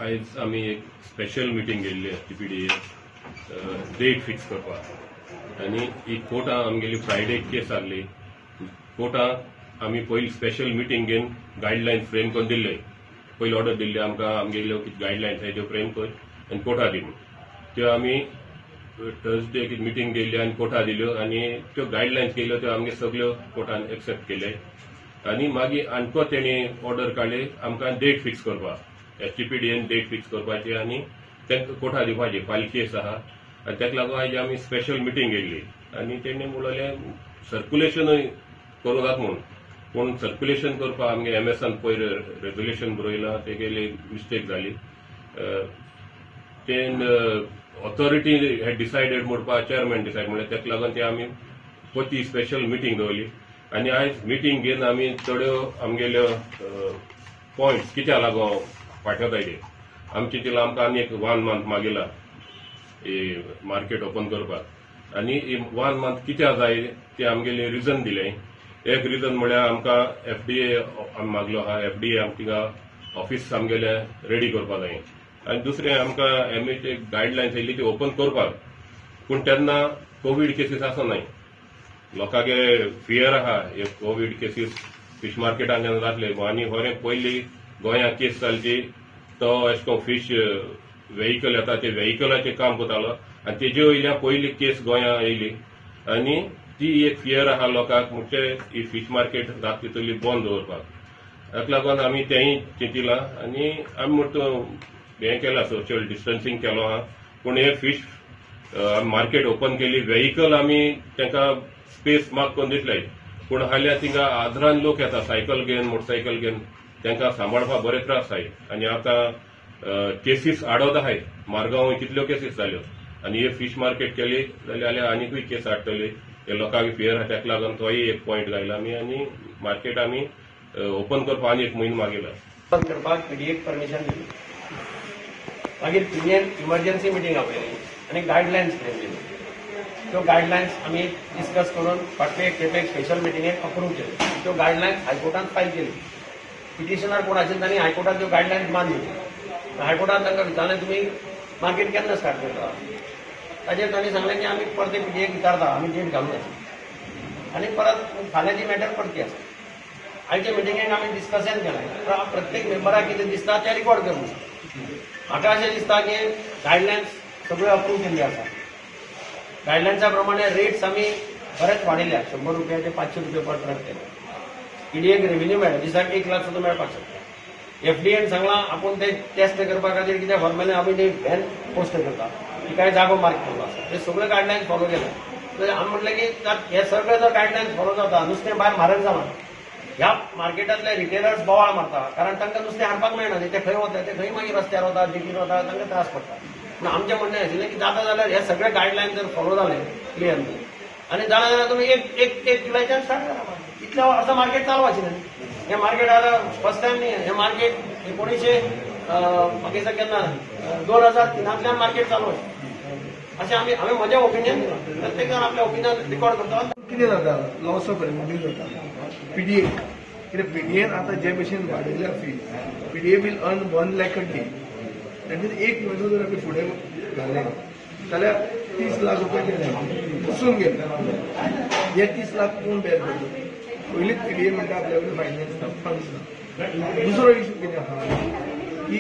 आज आम्ही एक स्पेशल मिटींग गेल्ली TPDA डेट फिक्स करपाक आनी ही कोर्टां आमगेली फ्रायडे केस आहली. कोर्टां आमी पयली स्पेशल मिटींग घेवन गायडलायन्स फ्रेम करून दिल्ले. पयली ऑर्डर दिल्ली आमकां आमगेल्यो कितें गायडलायन्स आहाय त्यो फ्रेम कर आनी कोर्टां दी. त्यो आमी थर्सडे मिटींग गेल्ली आनी कोर्टां दिल्यो आनी त्यो गायडलायन्स केल्यो त्यो आमगे सगळ्यो कोर्टान एक्सेप्ट केले. आनी मागीर आनको तेणी ऑर्डर काडली आमकां डेट फिक्स करपाक. TPDAन डेट फिक्स करपाची आनी तेंका कोर्टां दिवपाची फाल्यां केस आहा आनी तेका लागून आज आमी स्पेशल मिटींग गेल्ली आनी तेणी उलयलें सर्क्युलेशनूय करूं जाता म्हूण. पूण सर्क्युलेशन करपाक आमगे MSन पयर रेग्युलेशन बरयलां तेगेली मिस्टेक जाली. तेन ऑथॉरिटी हॅड डिसायडेड म्हणपाक चेअरमॅन डिसायड म्हणलें तेका लागून ते आमी पती स्पेशल मिटींग दवरली आनी आयज मिटींग घेवन आमी थोड्यो आमगेल्यो पॉयंट्स कित्याक लागून फाटयताय ते आमचे तिला आमकां आनी एक 1 मंथ मागिला मार्केट ओपन करपाक आनी 1 मंथ कित्याक जाय ते आमगेले रिजन दिले. एक रिजन म्हळ्यार आमकां FDA मागलो आहा. FDA आमकां ऑफिस आमगेले रेडी करपाक जाय आनी दुसरें आमकां MHA गायडलायन्स येयल्ली ती ओपन करपाक. पूण तेन्ना कोविड केसीस आसनाय. लोकांगे फियर आहा हे कोविड केसीस फीश मार्केटान जेन्ना जातले आनी खरें पयली गोंयांत केस जाल्ली तो अशें करून फीश व्हेहिकल येता ते व्हेहिकलाचें काम करतालो आनी तेजे वयल्यान पयली केस गोंयांत येयली आनी ती एक फियर आहा लोकांक म्हणजे ही फीश मार्केट जाता तितली बंद दवरपाक. ताका लागून आमी तेंय चिंतिलां आनी आमी म्हणटा हें केलां सोशियल डिस्टन्सिंग केलो आहा. पूण हे फीश मार्केट ओपन केली व्हेहिकल आमी तांकां स्पेस मार्क करून दितले. पूण हाल्या थिंगा आदरान लोक येता सायकल घेवन मोटरसायकल घेवन तांकां सांबाळपाक बरे त्रास आहाय आनी आतां केसीस आडत आहाय. मारगांव कितल्यो केसीस जाल्यो आनी हे फीश मार्केट केली जाल्यार आनीकूय केस हाडटले. हे लोकांक फियर आहा ताका लागून तोय एक पॉयंट घायला आमी आनी मार्केट आमी ओपन करपाक आनी एक म्हयनो मागिला. ओपन करपाक PDAक परमिशन दिली. मागीर PDAन इमर्जन्सी मिटींग आपयली आनी गायडलायन्स फ्रेम केली. त्यो गायडलायन्स आमी डिस्कस करून फाटले खेपे स्पेशल मिटींगेक अप्रूव्ह केले. त्यो गायडलायन्स हायकोर्टान फायल केली. पिटिशनर कोण आशिल्ले तांणी हायकोर्टान त्यो गायडलायन्स मानली. हायकोर्टान तांकां विचारलें तुमी मार्केट केन्ना स्टार्ट करता. ताचेर तांणी सांगलें की आमी परते PDAक विचारता आमी डेट घालूया आनी परत फाल्यांची मॅटर परती आसा. आयचे मिटींगेक आमी डिस्कशन केलें प्रत्येक मेंबराक कितें दिसता तें रिकॉर्ड कर म्हणून. म्हाका अशें दिसता की गायडलायन्स सगळ्यो अप्रूव्ह केल्ली आसा. गायडलायन्सा प्रमाणे रेट्स आमी बरेच वाडयल्या. 100 रुपया ते 500 रुपया पर ट्रक केले. PDAक रेव्हेन्यू मेळटा दिसाक 1 लाख सुद्दां मेळपाक शकता. FDAन सांगलां आपूण ते टेस्ट करपा खातीर कितें फॉर्मली आमी ते व्हॅन पोस्ट करता की काय जागो मार्क केल्लो आसा. हे सगळे गायडलायन्स फॉलो केले. तर आमी म्हटलें की हे सगळे जर गायडलायन्स फॉलो जाता नुस्तें भायर म्हारग जावना. ह्या मार्केटांतले रिटेलर्स बोवाळ मारता कारण तांकां नुस्तें हाडपाक मेळना. ते खंय वता ते खंय मागीर रस्त्यार वता डिकीर वता तांकां त्रास पडटा. पूण आमचें म्हणणें आशिल्लें की जाता जाल्यार हे सगळे गायडलायन्स जर फॉलो जाले क्लियरली आनी जाल्यार जाल्यार तुमी एक जुलायच्यान स्टार्ट करा. इतलें असं मार्केट चालवायचें न्ही. हे मार्केट आतां फर्स्ट टायम न्ही. हे मार्केट 1900 केन्ना 2003तल्यान मार्केट चालवायचें अशें आमी म्हजें ओपिनियन दिलां. प्रत्येक जाण आपलें ओपिनियन रिकॉर्ड करता. कितें जाता लॉस ऑफ रेव्हेन्यू जाता PDA कित्याक PDAन आतां जे भशेन वाडयल्या fee PDA will earn 1 lakh a day. That means एक म्हयनो जर आमी फुडें घालें जाल्यार 30 लाख रुपया गेले बसून गेले. हे 30 लाख कोण बेर करता. पयलींच PDA म्हणटा आपल्या कडेन फायनान्स ना फंड्स ना. दुसरो इशू कितें आहा की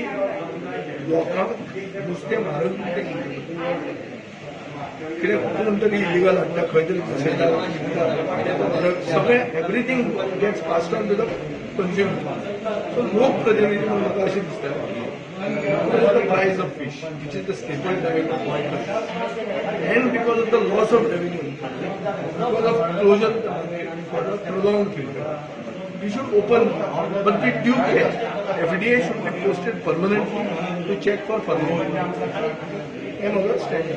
लोकांक नुस्तें म्हारग कित्याक कोण तरी इलिगल हाडटा खंय तरी फसयता सगळें everything gets passed on to the consumer. So लोक प्रतिनिधी म्हणून म्हाका अशें दिसता the price of fish, which is the staple diet of oil countries, and because of the loss of revenue, because of closure of the market for a prolonged period, we should open, but with due care. FDA should be posted permanently to check for further. I am our stand.